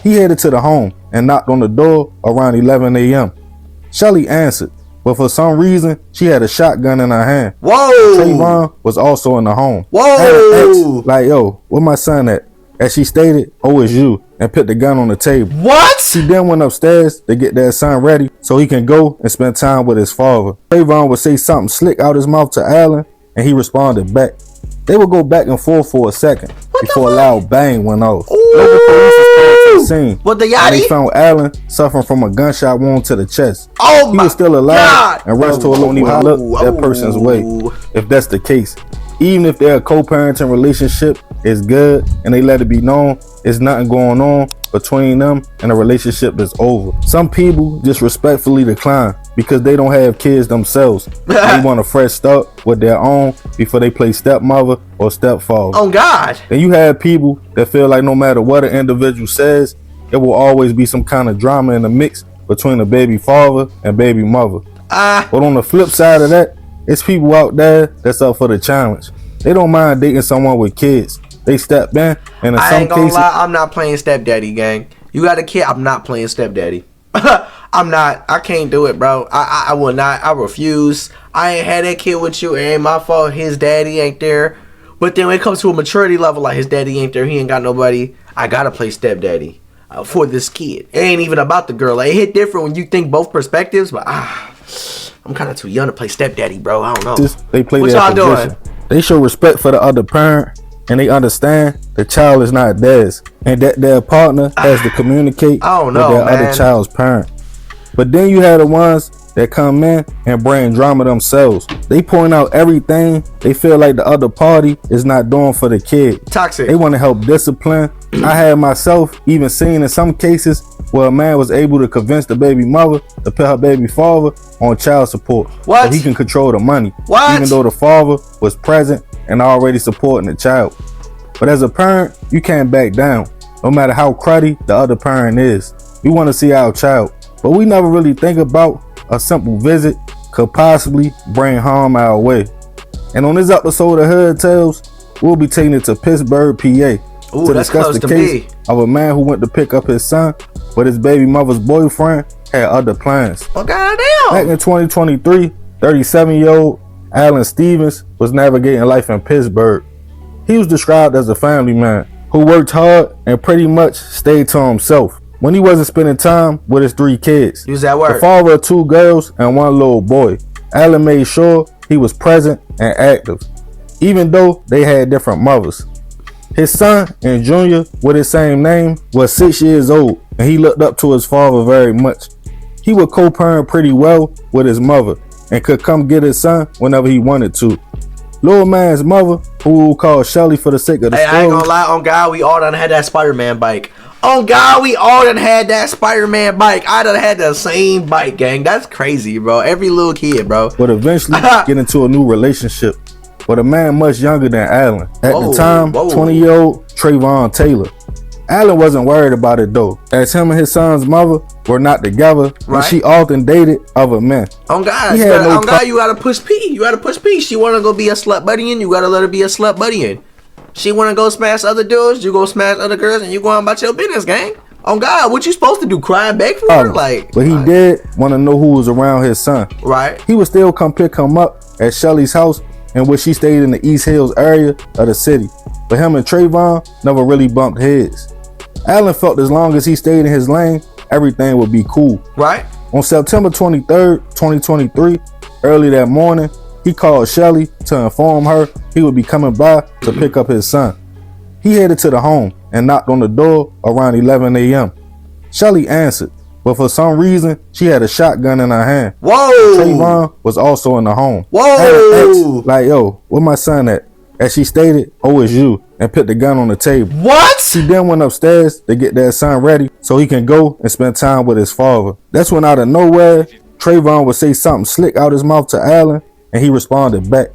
He headed to the home and knocked on the door around 11 a.m. Shelly answered, but for some reason, she had a shotgun in her hand. Whoa! Trayvon was also in the home. Whoa! Asked, like, yo, where my son at? As she stated, oh, it's you, and put the gun on the table. What? She then went upstairs to get their son ready so he can go and spend time with his father. Trayvon would say something slick out his mouth to Allen, and he responded back. They would go back and forth for a second before a loud bang went off. Local police responded to the scene. What the And yachty? they found Allen suffering from a gunshot wound to the chest. Oh He my was still alive God. and rushed to a local look that person's way. If that's the case, even if their co-parenting relationship is good and they let it be known there's nothing going on between them and the relationship is over. Some people just respectfully decline because they don't have kids themselves. They want a fresh start with their own before they play stepmother or stepfather. Oh God. And you have people that feel like no matter what an individual says, there will always be some kind of drama in the mix between the baby father and baby mother. But on the flip side of that, it's people out there that's up for the challenge. They don't mind dating someone with kids. They step in, and in I some ain't gonna cases, lie, I'm not playing stepdaddy, gang. You got a kid, I'm not playing stepdaddy. I'm not. I can't do it, bro. I will not. I refuse. I ain't had that kid with you. It ain't my fault. His daddy ain't there. But then when it comes to a maturity level, like his daddy ain't there, he ain't got nobody, I gotta play stepdaddy for this kid. It ain't even about the girl. Like, it hit different when you think both perspectives, but I'm kind of too young to play stepdaddy, bro. I don't know. they play What their y'all position. doing? They show respect for the other parent, and they understand the child is not theirs, and that their partner has to communicate I don't with know, their man. other child's parent. But then you have the ones that come in and bring drama themselves. They point out everything they feel like the other party is not doing for the kid. Toxic. They want to help discipline. I had myself even seen in some cases where a man was able to convince the baby mother to put her baby father on child support. What? So he can control the money. What? Even though the father was present and already supporting the child. But as a parent, you can't back down, no matter how cruddy the other parent is. We want to see our child, but we never really think about a simple visit could possibly bring harm our way. And on this episode of Hood Tales, we'll be taking it to Pittsburgh, PA, Ooh, to that's discuss close the to case me. of a man who went to pick up his son, but his baby mother's boyfriend had other plans. Oh Back goddamn. in 2023, 37-year-old Alan Stevens was navigating life in Pittsburgh. He was described as a family man who worked hard and pretty much stayed to himself when he wasn't spending time with his 3 kids. Use that The word. father of 2 girls and 1 little boy. Alan made sure he was present and active, even though they had different mothers. His son and Junior, with his same name, was 6 years old, and he looked up to his father very much. He would co-parent pretty well with his mother and could come get his son whenever he wanted to. Little man's mother, who we'll call Shelly for the sake of the Hey, I ain't story, gonna lie, on God, we all done had that Spider-Man bike. On God, we all done had that Spider-Man bike. I done had the same bike, gang. That's crazy, bro. Every little kid, bro. would eventually get into a new relationship with a man much younger than Alan. At Whoa, the time, whoa. 20-year-old Trayvon Taylor. Alan wasn't worried about it though, as him and his son's mother were not together, and Right. she often dated other men. On God, He had no on God, you gotta push P. You gotta push P. She wanna go be a slut buddying, you gotta let her be a slut buddying. She wanna go smash other dudes, you go smash other girls, and you go on about your business, gang. On God, what you supposed to do? Cry and beg for her? Like, But he did want to know who was around his son. right? He would still come pick him up at Shelly's house, in which she stayed in the East Hills area of the city. But him and Trayvon never really bumped heads. Alan felt as long as he stayed in his lane, everything would be cool. Right? On September 23rd, 2023, early that morning, he called Shelly to inform her he would be coming by to pick up his son. He headed to the home and knocked on the door around 11 a.m. Shelly answered, but for some reason, she had a shotgun in her hand. Whoa! Trayvon was also in the home. Whoa! Alan asked, like, yo, where my son at? As she stated, oh, it's you, and put the gun on the table. What? She then went upstairs to get their son ready so he can go and spend time with his father. That's when out of nowhere, Trayvon would say something slick out his mouth to Alan, and he responded back.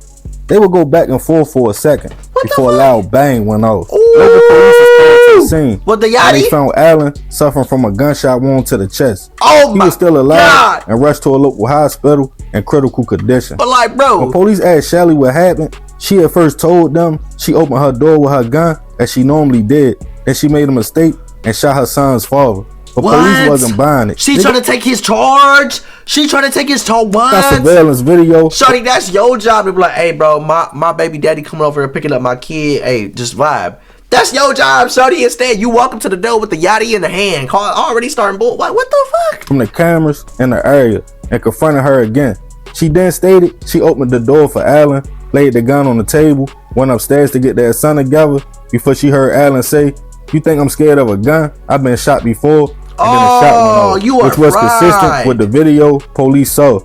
They would go back and forth for a second before a loud bang went off. Local police responded to the scene. What the And yachty? they found Alan suffering from a gunshot wound to the chest. Oh He my was still alive God. and rushed to a local hospital in critical condition. But like, bro, When police asked Shelly what happened, she at first told them she opened her door with her gun as she normally did, and she made a mistake and shot her son's father. But police wasn't buying it. She trying to take his charge? She trying to take his charge? What? That surveillance video. Shorty, that's your job to be like, hey, bro, my baby daddy coming over here picking up my kid. Hey, just vibe. That's your job, shorty. Instead, you walk up to the door with the yachty in the hand. Already starting bull. What the fuck? From the cameras in the area and confronted her again. She then stated she opened the door for Allen, laid the gun on the table, went upstairs to get their son together before she heard Allen say, "You think I'm scared of a gun? I've been shot before." And then the shot went off, which was consistent with the video police saw.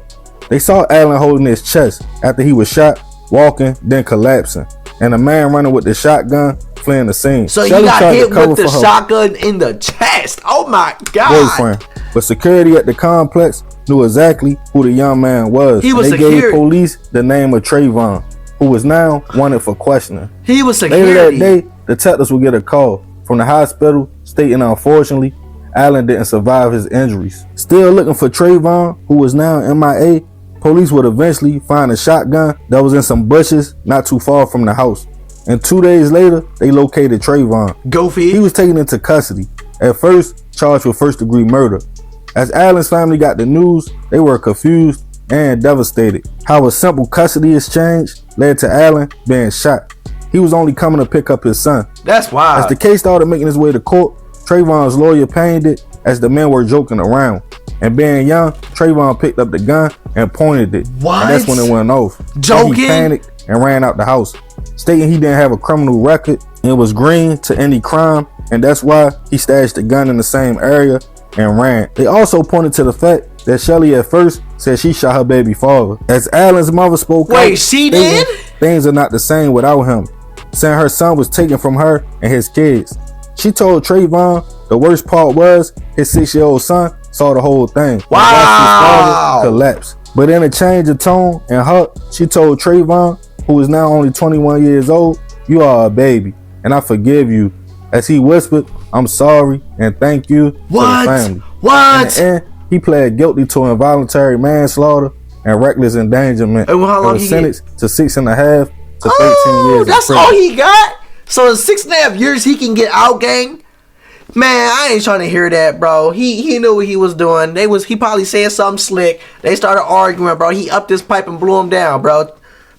They saw Allen holding his chest after he was shot, walking, then collapsing, and a man running with the shotgun fleeing the scene. So Shelly he got hit with the shotgun in the chest. Oh my God. Boyfriend. But security at the complex knew exactly who the young man was. He was they gave police the name of Trayvon, who was now wanted for questioning. He was security. Later that day, detectives would get a call from the hospital stating unfortunately Allen didn't survive his injuries. Still looking for Trayvon, who was now MIA, police would eventually find a shotgun that was in some bushes not too far from the house. And 2 days later, they located Trayvon. Goofy. He was taken into custody, at first charged with first-degree murder. As Allen's family got the news, they were confused and devastated. How a simple custody exchange led to Allen being shot. He was only coming to pick up his son. That's wild. As the case started making its way to court, Trayvon's lawyer painted it as the men were joking around. And being young, Trayvon picked up the gun and pointed it. What? And that's when it went off. Joking? He panicked and ran out the house, stating he didn't have a criminal record and was green to any crime, and that's why he stashed the gun in the same area and ran. They also pointed to the fact that Shelly at first said she shot her baby father. As Allen's mother spoke out, she did? Things are not the same without him, saying her son was taken from her and his kids. She told Trayvon the worst part was his 6-year-old son saw the whole thing. Wow. And watched his father collapse. But in a change of tone and heart, she told Trayvon, who is now only 21 years old, "You are a baby, and I forgive you." As he whispered, "I'm sorry and thank you to the family." What? In the end, he pled guilty to involuntary manslaughter and reckless endangerment. And how long was he sentenced to 6.5 to 13 years. That's all he got? So in 6.5 years he can get out, gang? Man, I ain't trying to hear that, bro. He knew what he was doing. He probably said something slick. They started arguing, bro. He upped his pipe and blew him down, bro.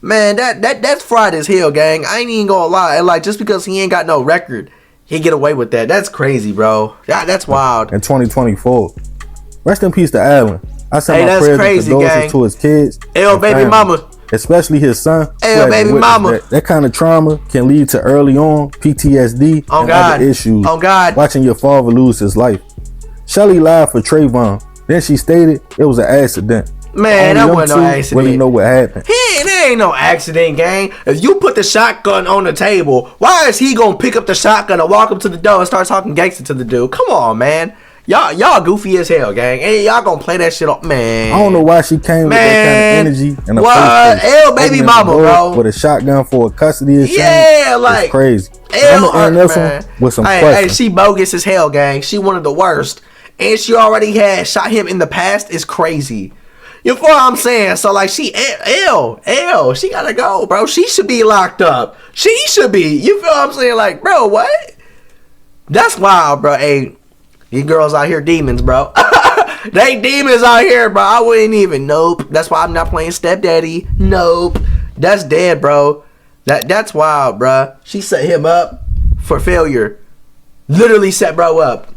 Man, that's fried as hell, gang. I ain't even gonna lie. Like, just because he ain't got no record, he get away with that. That's crazy, bro. That's wild. In 2024. Rest in peace to Allen. I sent my prayers and condolences to his kids. Baby family, mama. Especially his son. Baby mama. That kind of trauma can lead to early on PTSD and other issues. Oh God. Watching your father lose his life. Shelly lied for Trayvon. Then she stated it was an accident. Man, that wasn't no accident. Really know what happened. There ain't no accident, gang. If you put the shotgun on the table, why is he gonna pick up the shotgun and walk up to the door and start talking gangster to the dude? Come on, man. Y'all goofy as hell, gang. And y'all gonna play that shit up, man. I don't know why she came with that kind of energy in the first place. Baby mama, bro. With a shotgun for a custody exchange. Yeah, like it's crazy. I'm gonna end this one with some questions. She bogus as hell, gang. She one of the worst, and she already had shot him in the past. Is crazy. You know what I'm saying? So like she she gotta go, bro. She should be locked up. She should be. You feel what I'm saying? Like, bro, what? That's wild, bro. Hey, these girls out here demons, bro. They demons out here, bro. I wouldn't even. Nope. That's why I'm not playing stepdaddy. Nope. That's dead, bro. That's wild, bro. She set him up for failure. Literally set bro up.